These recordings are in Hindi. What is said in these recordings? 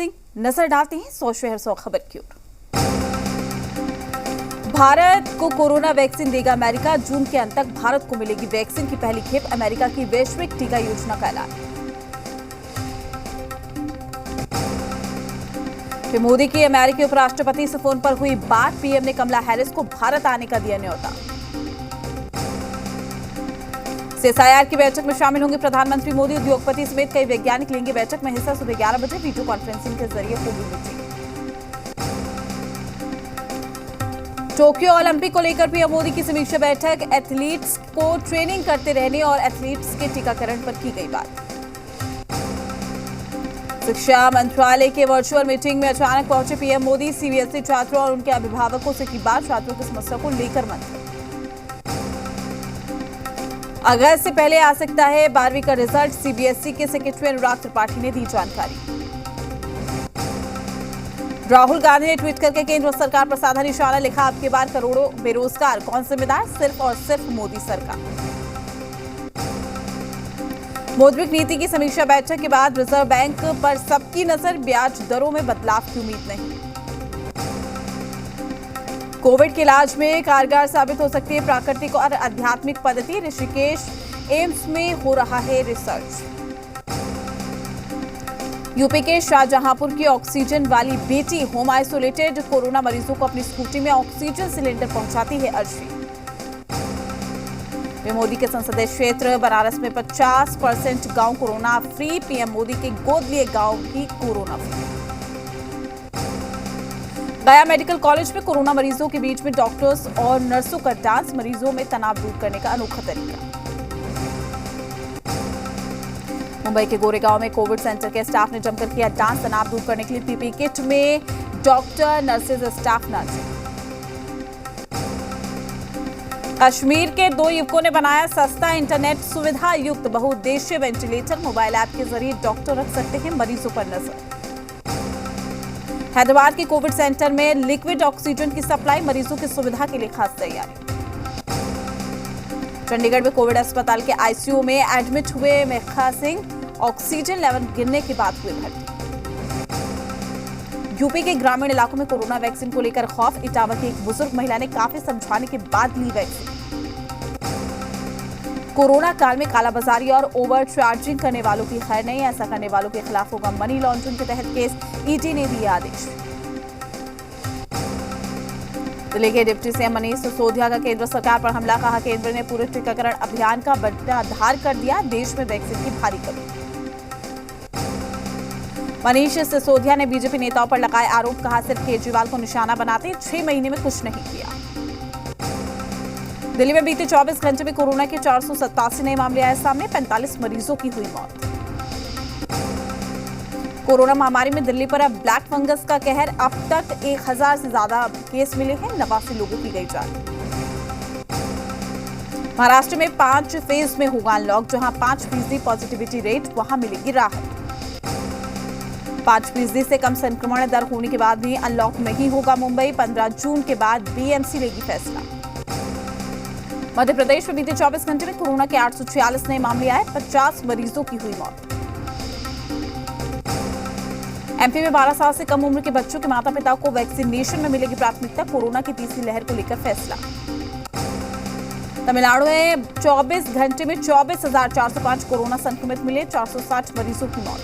सिंह। नजर डालते हैं 100 शहर 100 खबर की ओर। भारत को कोरोना वैक्सीन देगा अमेरिका। जून के अंत तक भारत को मिलेगी वैक्सीन की पहली खेप। अमेरिका की वैश्विक टीका योजना का ऐलान। मोदी की अमेरिकी उपराष्ट्रपति से फोन पर हुई बात। पीएम ने कमला हैरिस को भारत आने का दिया न्योता। सीएसआईआर की बैठक में शामिल होंगे प्रधानमंत्री मोदी। उद्योगपति समेत कई वैज्ञानिक लेंगे बैठक में हिस्सा। सुबह 11 बजे वीडियो कॉन्फ्रेंसिंग के जरिए होगी मीटिंग। टोक्यो ओलंपिक को लेकर पीएम मोदी की समीक्षा बैठक। एथलीट्स को ट्रेनिंग करते रहने और एथलीट्स के टीकाकरण पर की गई बात। शिक्षा मंत्रालय के वर्चुअल मीटिंग में अचानक पहुंचे पीएम मोदी। सीबीएसई छात्रों और उनके अभिभावकों से की बात। छात्रों की समस्या को लेकर मंथन। अगस्त से पहले आ सकता है 12वीं का रिजल्ट। सीबीएसई के सेक्रेटरी अनुराग त्रिपाठी ने दी जानकारी। राहुल गांधी ने ट्वीट करके केंद्र सरकार पर साधा निशाना। लिखा, अब के बार करोड़ों बेरोजगार कौन जिम्मेदार? सिर्फ और सिर्फ मोदी सरकार। मौद्रिक नीति की समीक्षा बैठक के बाद रिजर्व बैंक पर सबकी नजर। ब्याज दरों में बदलाव की उम्मीद नहीं। कोविड के इलाज में कारगर साबित हो सकती है प्राकृतिक और आध्यात्मिक पद्धति। ऋषिकेश एम्स में हो रहा है रिसर्च। यूपी के शाहजहांपुर की ऑक्सीजन वाली बेटी होम आइसोलेटेड। कोरोना मरीजों को अपनी स्कूटी में ऑक्सीजन सिलेंडर पहुंचाती है अर्शी। मोदी के संसदीय क्षेत्र बनारस में 50% गांव कोरोना फ्री। पीएम मोदी के गोद लिए गांव भी कोरोना फ्री। गया मेडिकल कॉलेज में कोरोना मरीजों के बीच में डॉक्टर्स और नर्सों का डांस। मरीजों में तनाव दूर करने का अनोखा तरीका। मुंबई के गोरेगांव में कोविड सेंटर के स्टाफ ने जमकर किया डांस। तनाव दूर करने के लिए पीपीई किट में डॉक्टर नर्सेज स्टाफ नाचे। कश्मीर के 2 युवकों ने बनाया सस्ता इंटरनेट सुविधा युक्त बहुउद्देशीय वेंटिलेटर। मोबाइल ऐप के जरिए डॉक्टर रख सकते हैं मरीजों पर नजर। हैदराबाद के कोविड सेंटर में लिक्विड ऑक्सीजन की सप्लाई। मरीजों की सुविधा के लिए खास तैयारी। चंडीगढ़ में कोविड अस्पताल के आईसीयू में एडमिट हुए मेघा सिंह। ऑक्सीजन लेवल गिरने के बाद हुए भर्ती। यूपी के ग्रामीण इलाकों में कोरोना वैक्सीन को लेकर खौफ। इटावा की एक बुजुर्ग महिला ने काफी समझाने के बाद ली वैक्सीन। कोरोना काल में कालाबाजारी और ओवर चार्जिंग करने वालों की खैर नहीं। ऐसा करने वालों के खिलाफ होगा मनी लॉन्ड्रिंग के तहत केस। ईडी ने दिया आदेश। दिल्ली के डिप्टी सीएम मनीष सिसोदिया का केंद्र सरकार पर हमला। कहा, केंद्र ने पूरे टीकाकरण अभियान का बंटाधार कर दिया। देश में वैक्सीन की भारी कमी। मनीष सिसोदिया ने बीजेपी नेताओं पर लगाए आरोप। कहा, सिर्फ केजरीवाल को निशाना बनाते 6 महीने में कुछ नहीं किया। दिल्ली में बीते 24 घंटे में कोरोना के 487 नए मामले आए सामने। 45 मरीजों की हुई मौत। कोरोना महामारी में दिल्ली पर अब ब्लैक फंगस का कहर। अब तक 1000 से ज्यादा केस मिले हैं। 89 लोगों की गई जान। महाराष्ट्र में 5 फेज में होगा अनलॉक। जहां 5% पॉजिटिविटी रेट, वहां मिलेगी राहत। 5% से कम संक्रमण दर होने के बाद भी अनलॉक नहीं होगा मुंबई। 15 जून के बाद बीएमसी लेगी फैसला। मध्य प्रदेश में बीते 24 घंटे में कोरोना के 846 नए मामले आए। 50 मरीजों की हुई मौत। एमपी में 12 साल से कम उम्र के बच्चों के माता पिता को वैक्सीनेशन में मिलेगी प्राथमिकता। कोरोना की तीसरी लहर को लेकर फैसला। तमिलनाडु में 24 घंटे में 24,405 कोरोना संक्रमित मिले। 460 मरीजों की मौत।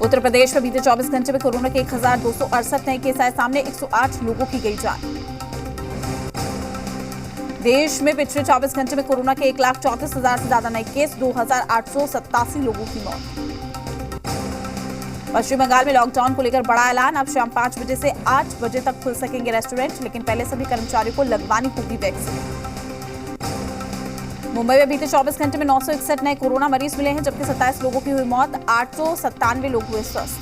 उत्तर प्रदेश में बीते 24 घंटे में कोरोना के 1268 नए केस आए सामने। 108 लोगों की गई जान। देश में पिछले 24 घंटे में कोरोना के 1,34,000 से ज्यादा नए केस। 2,887 लोगों की मौत। पश्चिम बंगाल में लॉकडाउन को लेकर बड़ा ऐलान। अब शाम 5 बजे से 8 बजे तक खुल सकेंगे रेस्टोरेंट, लेकिन पहले सभी कर्मचारियों को लगवानी होगी वैक्सीन। मुंबई में बीते 24 घंटे में 961 नए कोरोना मरीज मिले हैं, जबकि 27 लोगों की हुई मौत। 897 लोग हुए स्वस्थ।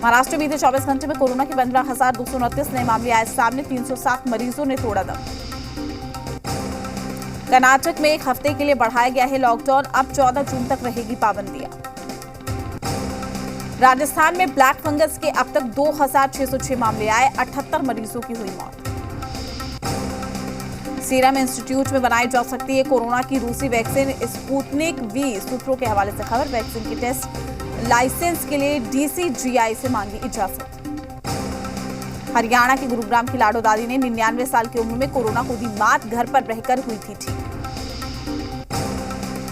महाराष्ट्र में बीते 24 घंटे में कोरोना के 15,229 नए मामले आए सामने। 307 मरीजों ने तोड़ा दम। कर्नाटक में 1 हफ्ते के लिए बढ़ाया गया है लॉकडाउन। अब 14 जून तक रहेगी पाबंदियां। राजस्थान में ब्लैक फंगस के अब तक 2606 मामले आए, 78 मरीजों की हुई मौत। सीरम इंस्टीट्यूट में बनाई जा सकती है कोरोना की रूसी वैक्सीन स्पुतनिक वी। सूत्रों के हवाले से खबर। वैक्सीन की टेस्ट लाइसेंस के लिए DCGI से मांगी इजाजत। हरियाणा के गुरुग्राम की लाडो दादी ने 99 साल की उम्र में कोरोना को दी मात, घर पर रहकर हुई थी ठीक।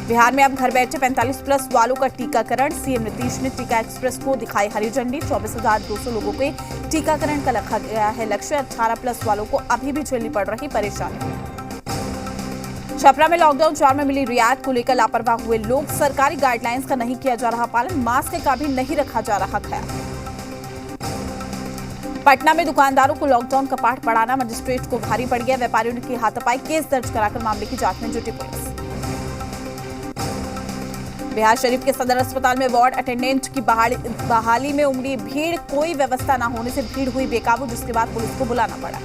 बिहार में अब घर बैठे 45+ वालों का टीकाकरण। सीएम नीतीश ने टीका एक्सप्रेस को दिखाई हरी झंडी। 24,200 लोगों के टीकाकरण का रखा गया है लक्ष्य। 18+ वालों को अभी भी झेलनी पड़ रही परेशानी। छपरा में लॉकडाउन 4 में मिली रियायत को लेकर लापरवाह हुए लोग। सरकारी गाइडलाइंस का नहीं किया जा रहा पालन, मास्क का भी नहीं रखा जा रहा ख्याल। पटना में दुकानदारों को लॉकडाउन का पाठ पढ़ाना मजिस्ट्रेट को भारी पड़ गया। व्यापारियों ने की हाथापाई, केस दर्ज कराकर मामले की जांच में जुटी पुलिस। बिहार शरीफ के सदर अस्पताल में वार्ड अटेंडेंट की बहाली में उमड़ी भीड़। कोई व्यवस्था न होने से भीड़ हुई बेकाबू, जिसके बाद पुलिस को बुलाना पड़ा।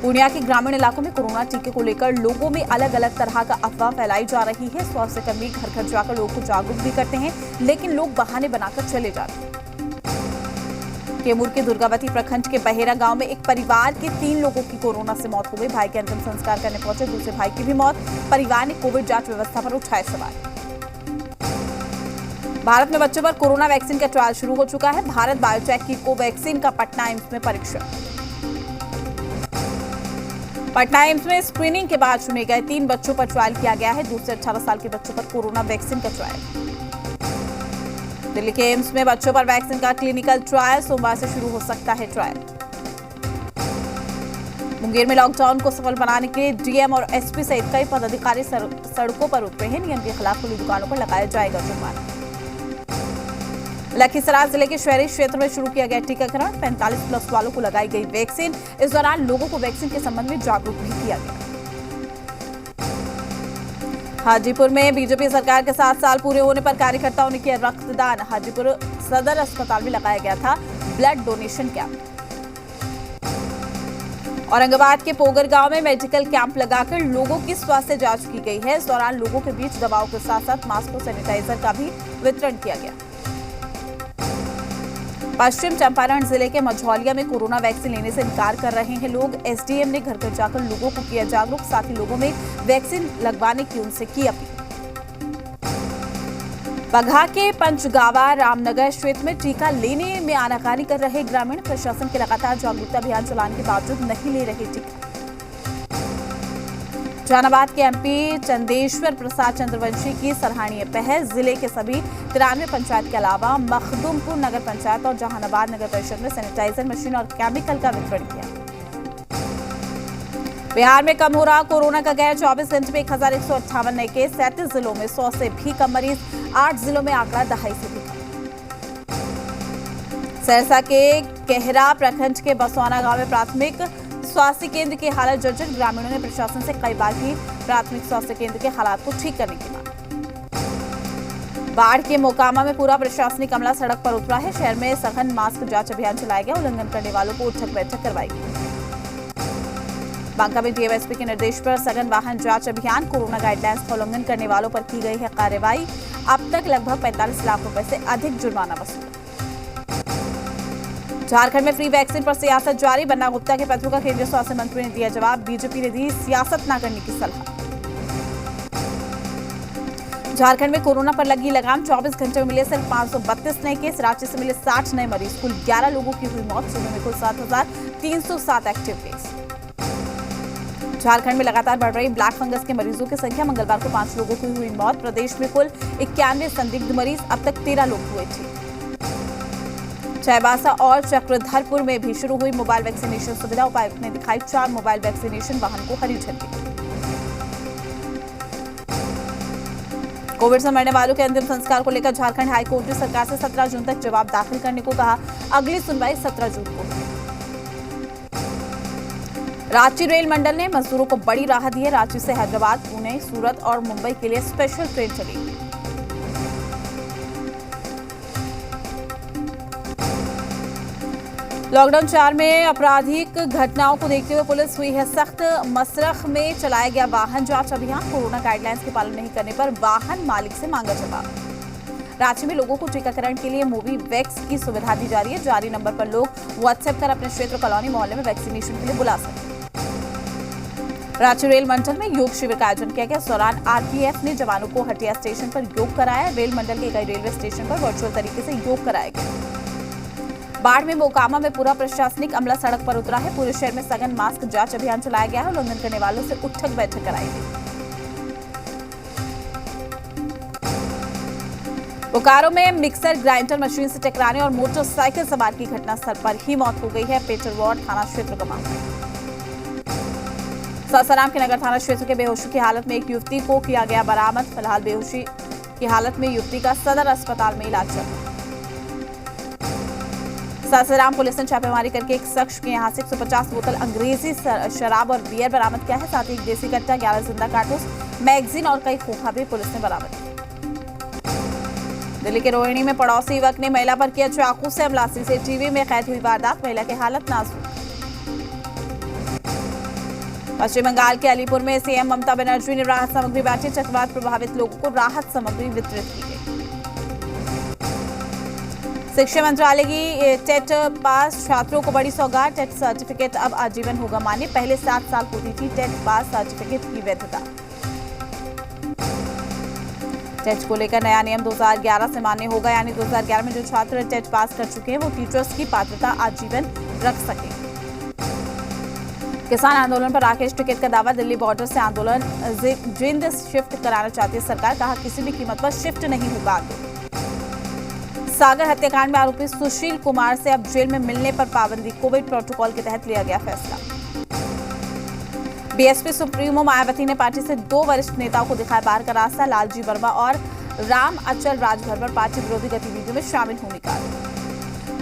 पूर्णिया के ग्रामीण इलाकों में कोरोना टीके को लेकर लोगों में अलग अलग तरह का अफवाह फैलाई जा रही है। स्वास्थ्यकर्मी घर घर जाकर लोगों को जागरूक भी करते हैं, लेकिन लोग बहाने बनाकर चले जाते हैं। कैमूर के दुर्गावती प्रखंड के बहेरा गांव में एक परिवार के 3 लोगों की कोरोना से मौत हो गई। भाई के अंतिम संस्कार करने पहुंचे दूसरे भाई की भी मौत। परिवार ने कोविड जांच व्यवस्था पर उठाए सवाल। भारत में बच्चों पर कोरोना वैक्सीन का ट्रायल शुरू हो चुका है। भारत बायोटेक की कोवैक्सीन का पटना एम्स में परीक्षण। पटना एम्स में स्क्रीनिंग के बाद चुने गए 3 बच्चों पर ट्रायल किया गया है। 2 से 18 साल के बच्चों पर कोरोना वैक्सीन का ट्रायल। दिल्ली के एम्स में बच्चों पर वैक्सीन का क्लिनिकल ट्रायल सोमवार से शुरू हो सकता है ट्रायल। मुंगेर में लॉकडाउन को सफल बनाने के लिए डीएम और एसपी सहित कई पदाधिकारी सड़कों पर उतरे हैं। नियम के खिलाफ खुली दुकानों पर लगाया जाएगा जुर्माना। लखीसराय जिले के शहरी क्षेत्र में शुरू किया गया टीकाकरण। 45+ वालों को लगाई गई वैक्सीन। इस दौरान लोगों को वैक्सीन के संबंध में जागरूक भी किया गया। हाजीपुर में बीजेपी सरकार के 7 साल पूरे होने पर कार्यकर्ताओं ने किया रक्तदान। हाजीपुर सदर अस्पताल में लगाया गया था ब्लड डोनेशन कैंप। औरंगाबाद के पोगर गांव में मेडिकल कैंप लगाकर लोगों की स्वास्थ्य जांच की गई है। इस दौरान लोगों के बीच दवाओं के साथ साथ मास्क और सैनिटाइजर का भी वितरण किया गया। पश्चिम चंपारण जिले के मझौलिया में कोरोना वैक्सीन लेने से इनकार कर रहे हैं लोग। एसडीएम ने घर घर जाकर लोगों को किया जागरूक, साथ ही लोगों में वैक्सीन लगवाने की उनसे की अपील। बगहा के पंचगावा रामनगर क्षेत्र में टीका लेने में आनाकानी कर रहे ग्रामीण प्रशासन के लगातार जागरूकता अभियान चलाने के बावजूद नहीं ले रहे टीका। जहानाबाद के एमपी चंदेश्वर प्रसाद चंद्रवंशी की सराहनीय पहल। जिले के सभी 93 पंचायत के अलावा मखदूमपुर नगर पंचायत और जहानाबाद नगर परिषद में सैनिटाइजर मशीन और केमिकल का वितरण किया। बिहार में कम हो रहा कोरोना का कहर। 24 घंटे में 1158 नए केस। 37 जिलों में 100 से भी कम मरीज। 8 जिलों में आंकड़ा 2.5 से भी कम। सहरसा के केहरा प्रखंड के बसौना गांव में प्राथमिक स्वास्थ्य केंद्र की हालत जर्जर। ग्रामीणों ने प्रशासन से कई बार की प्राथमिक स्वास्थ्य केंद्र के हालात को ठीक करने की मांग। बाढ़ के मोकामा में पूरा प्रशासनिक अमला सड़क पर उतरा है। शहर में सघन मास्क जांच अभियान चलाया गया। उल्लंघन करने वालों को उठक बैठक करवाई गई। बांका में डीएमएसपी के निर्देश पर सघन वाहन जांच अभियान। कोरोना गाइडलाइंस का उल्लंघन करने वालों पर की गई है कार्रवाई। अब तक लगभग 45 लाख रुपए से अधिक जुर्माना वसूला। झारखंड में फ्री वैक्सीन पर सियासत जारी। बन्ना गुप्ता के पत्र का केंद्रीय स्वास्थ्य मंत्री ने दिया जवाब। बीजेपी ने दी सियासत न करने की सलाह। झारखंड में कोरोना पर लगी लगाम। 24 घंटे में मिले सिर्फ 532 नए केस। रांची से मिले 60 नए मरीज। कुल 11 लोगों की हुई मौत। सूबे में कुल 7,307 एक्टिव केस। झारखंड में लगातार बढ़ रही ब्लैक फंगस के मरीजों की संख्या। मंगलवार को 5 लोगों की हुई मौत। प्रदेश में कुल 91 संदिग्ध मरीज। अब तक 13 लोग हुए ठीक। चाईबासा और चक्रधरपुर में भी शुरू हुई मोबाइल वैक्सीनेशन सुविधा। उपायुक्त ने दिखाई 4 मोबाइल वैक्सीनेशन वाहन को हरी झंडी। कोविड से मरने वालों के अंतिम संस्कार को लेकर झारखंड हाईकोर्ट ने सरकार से 17 जून तक जवाब दाखिल करने को कहा। अगली सुनवाई 17 जून को। रांची रेल मंडल ने मजदूरों को बड़ी राहत दी है। रांची से हैदराबाद, पुणे, सूरत और मुंबई के लिए स्पेशल ट्रेन चलेगी। लॉकडाउन 4 में आपराधिक घटनाओं को देखते हुए पुलिस हुई है सख्त। मसरख में चलाया गया वाहन जांच अभियान। कोरोना गाइडलाइंस के पालन नहीं करने पर वाहन मालिक से मांगा जवाब। रांची में लोगों को टीकाकरण के लिए मूवी वैक्स की सुविधा दी जा रही है। जारी नंबर पर लोग व्हाट्सएप कर अपने क्षेत्र, कॉलोनी, मोहल्ले में वैक्सीनेशन के लिए बुला सकते हैं। रांची रेल मंडल में योग शिविर का आयोजन किया गया। इस दौरान आरपीएफ ने जवानों को हटिया स्टेशन पर योग कराया। रेल मंडल के कई रेलवे स्टेशन पर वर्चुअल तरीके से योग कराया गया। बाढ़ में मोकामा में पूरा प्रशासनिक अमला सड़क पर उतरा है। पूरे शहर में सघन मास्क जांच अभियान चलाया गया है। उल्लंघन करने वालों से उठक बैठक कराई गई। बोकारो में मिक्सर ग्राइंडर मशीन से टकराने और मोटरसाइकिल सवार की घटनास्थल पर ही मौत हो गई है। पेटरवाड़ थाना क्षेत्र का मामला। सासाराम के नगर थाना क्षेत्र के बेहोशी की हालत में एक युवती को किया गया बरामद। फिलहाल बेहोशी की हालत में युवती का सदर अस्पताल में इलाज चल रहा है। सासाराम पुलिस ने छापेमारी करके एक शख्स के यहां से 150 बोतल अंग्रेजी शराब और बियर बरामद किया है। साथ ही एक देसी कट्टा, 11 जिंदा कारतूस, मैगजीन और कई खोखा भी पुलिस ने बरामद किया। दिल्ली के रोहिणी में पड़ोसी युवक ने महिला पर किया चाकू से हमला। सीसीटीवी में कैद हुई वारदात। महिला की हालत नाजुक। पश्चिम बंगाल के अलीपुर में सीएम ममता बनर्जी ने राहत सामग्री बांटी। चक्रवात प्रभावित लोगों को राहत सामग्री वितरित की गई। शिक्षा मंत्रालय की टेट पास छात्रों को बड़ी सौगात। टेट सर्टिफिकेट अब आजीवन होगा मान्य। पहले 7 साल होती थी टेट पास सर्टिफिकेट की वैधता। टेट को लेकर नया नियम 2011 से मान्य होगा, यानी 2011 में जो छात्र टेट पास कर चुके हैं वो टीचर्स की पात्रता आजीवन रख सकेंगे। किसान आंदोलन पर राकेश टिकैत का दावा। दिल्ली बॉर्डर से आंदोलन जिंद शिफ्ट कराना चाहती है सरकार। कहा किसी भी कीमत पर शिफ्ट नहीं होगा आंदोलन। सागर हत्याकांड में आरोपी सुशील कुमार से अब जेल में मिलने पर पाबंदी। कोविड प्रोटोकॉल के तहत लिया गया फैसला। बीएसपी सुप्रीमो मायावती ने पार्टी से 2 वरिष्ठ नेताओं को दिखाया बाहर का रास्ता। लालजी वर्मा और राम अचल राजभर पर पार्टी विरोधी गतिविधियों में शामिल होने का आरोप।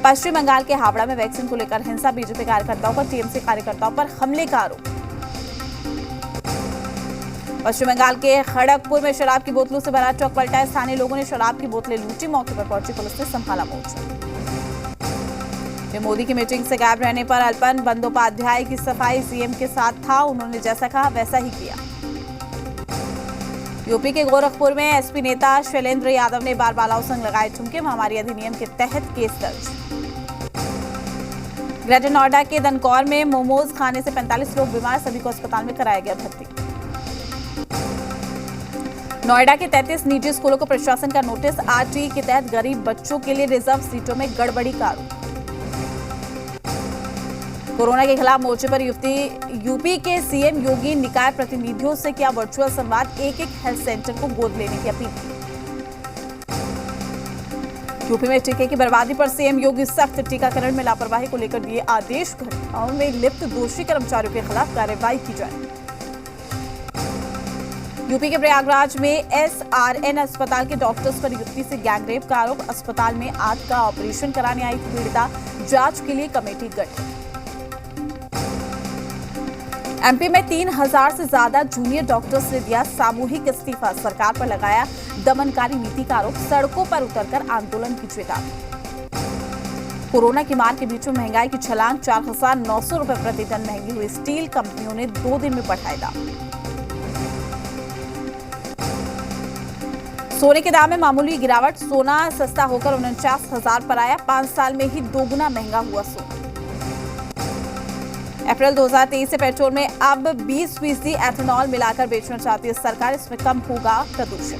पश्चिम बंगाल के हावड़ा में वैक्सीन को लेकर हिंसा। बीजेपी कार्यकर्ताओं पर टीएमसी कार्यकर्ताओं पर हमले का आरोप। पश्चिम बंगाल के खड़गपुर में शराब की बोतलों से भरा ट्रक पलटा। स्थानीय लोगों ने शराब की बोतलें लूटी। मौके पर पहुंची पुलिस ने संभाला मोर्चा। मोदी की मीटिंग से गायब रहने पर अल्पन बंदोपाध्याय की सफाई। सीएम के साथ था, उन्होंने जैसा कहा वैसा ही किया। यूपी के गोरखपुर में एसपी नेता शैलेंद्र यादव ने बार बालाओं संग लगाए ठुमके। महामारी अधिनियम के तहत केस दर्ज। ग्रेटर नोएडा के दनकौर में मोमोज खाने से 45 लोग बीमार। सभी को अस्पताल में कराया गया भर्ती। नोएडा के 33 निजी स्कूलों को प्रशासन का नोटिस। आरटी के तहत गरीब बच्चों के लिए रिजर्व सीटों में गड़बड़ी का आरोप। कोरोना के खिलाफ मोर्चे पर यूपी के सीएम योगी निकाय प्रतिनिधियों से किया वर्चुअल संवाद। एक हेल्थ सेंटर को गोद लेने की अपील की। यूपी में टीके की बर्बादी पर सीएम योगी सख्त। टीकाकरण में लापरवाही को लेकर दिए आदेश। घटनाओं में लिप्त दोषी कर्मचारियों के खिलाफ कार्रवाई की जाए। यूपी के प्रयागराज में एसआरएन अस्पताल के डॉक्टर्स पर युवती से गैंगरेप का आरोप। अस्पताल में आंत का ऑपरेशन कराने आई थी पीड़िता। जांच के लिए कमेटी गठित। एमपी में 3000 से ज्यादा जूनियर डॉक्टर्स ने दिया सामूहिक इस्तीफा। सरकार पर लगाया दमनकारी नीति का आरोप। सड़कों पर उतरकर आंदोलन की चेतावनी। कोरोना की मार के बीच में महंगाई की छलांग। 4900 रुपए प्रति टन महंगी हुई स्टील। कंपनियों ने 2 दिन में बढ़ाए दाम। सोने के दाम में मामूली गिरावट। सोना सस्ता होकर 49,000 पर आया। 5 साल में ही 2 गुना महंगा हुआ सोना। अप्रैल 2023 से पेट्रोल में अब 20% एथेनॉल मिलाकर बेचना चाहती है सरकार। इसमें कम होगा प्रदूषण।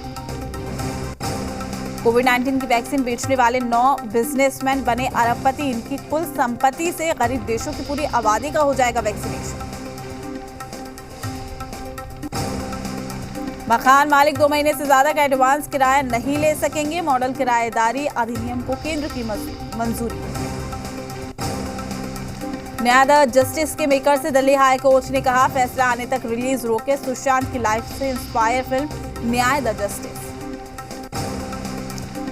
कोविड-19 की वैक्सीन बेचने वाले 9 बिजनेसमैन बने अरबपति। इनकी कुल संपत्ति से गरीब देशों की पूरी आबादी का हो जाएगा वैक्सीनेशन। मकान मालिक 2 महीने से ज्यादा का एडवांस किराया नहीं ले सकेंगे। मॉडल किराएदारी अधिनियम को केंद्र की मंजूरी। न्याय जस्टिस के मेकर से दिल्ली हाई कोर्ट ने कहा फैसला आने तक रिलीज रोके। सुशांत की लाइफ से इंस्पायर फिल्म न्याय द जस्टिस।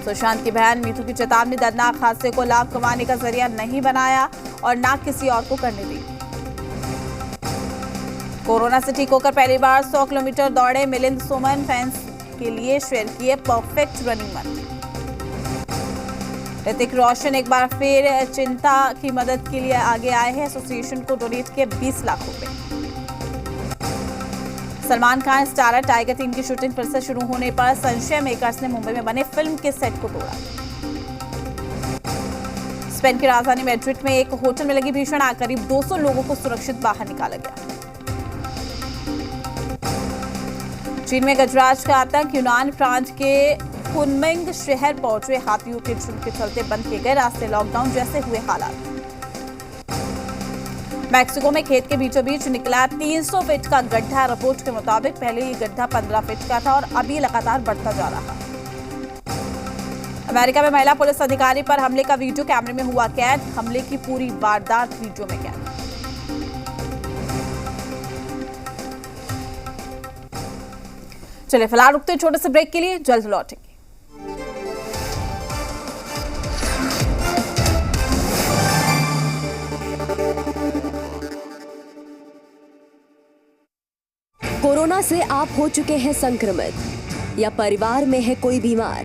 सुशांत की बहन मीतू की चेतावनी। दर्दनाक हादसे को लाभ कमाने का जरिया नहीं बनाया और ना किसी और को करने दी। कोरोना से ठीक होकर पहली बार 100 किलोमीटर दौड़े मिलिंद सोमन। फैंस के लिए शेयर किए perfect running month. Hrithik Roshan एक बार फिर चिंता की मदद के लिए आगे आए हैं। एसोसिएशन को डोनेट किए 20 लाख रुपए। सलमान खान स्टारर टाइगर 3 की शूटिंग फिर से शुरू होने पर संशय मेकर्स ने मुंबई में बने फिल्म के सेट को तोड़ा। स्पेन की राजधानी मैड्रिड में एक होटल में लगी भीषण आग, करीब 200 लोगों को सुरक्षित बाहर निकाला गया। चीन में गजराज का आतंक, यूनान प्रांत के कुनमिंग शहर पहुंचे हाथियों के झुंड के चलते बंद किए गए रास्ते, लॉकडाउन जैसे हुए हालात। मैक्सिको में खेत के बीचों बीच निकला 300 फीट का गड्ढा। रिपोर्ट के मुताबिक पहले ये गड्ढा 15 फीट का था और अभी लगातार बढ़ता जा रहा। अमेरिका में महिला पुलिस अधिकारी पर हमले का वीडियो कैमरे में हुआ कैद, हमले की पूरी वारदात वीडियो में कैद। चलिए फिलहाल रुकते हैं छोटे से ब्रेक के लिए, जल्द लौटेंगे। कोरोना से आप हो चुके हैं संक्रमित या परिवार में है कोई बीमार,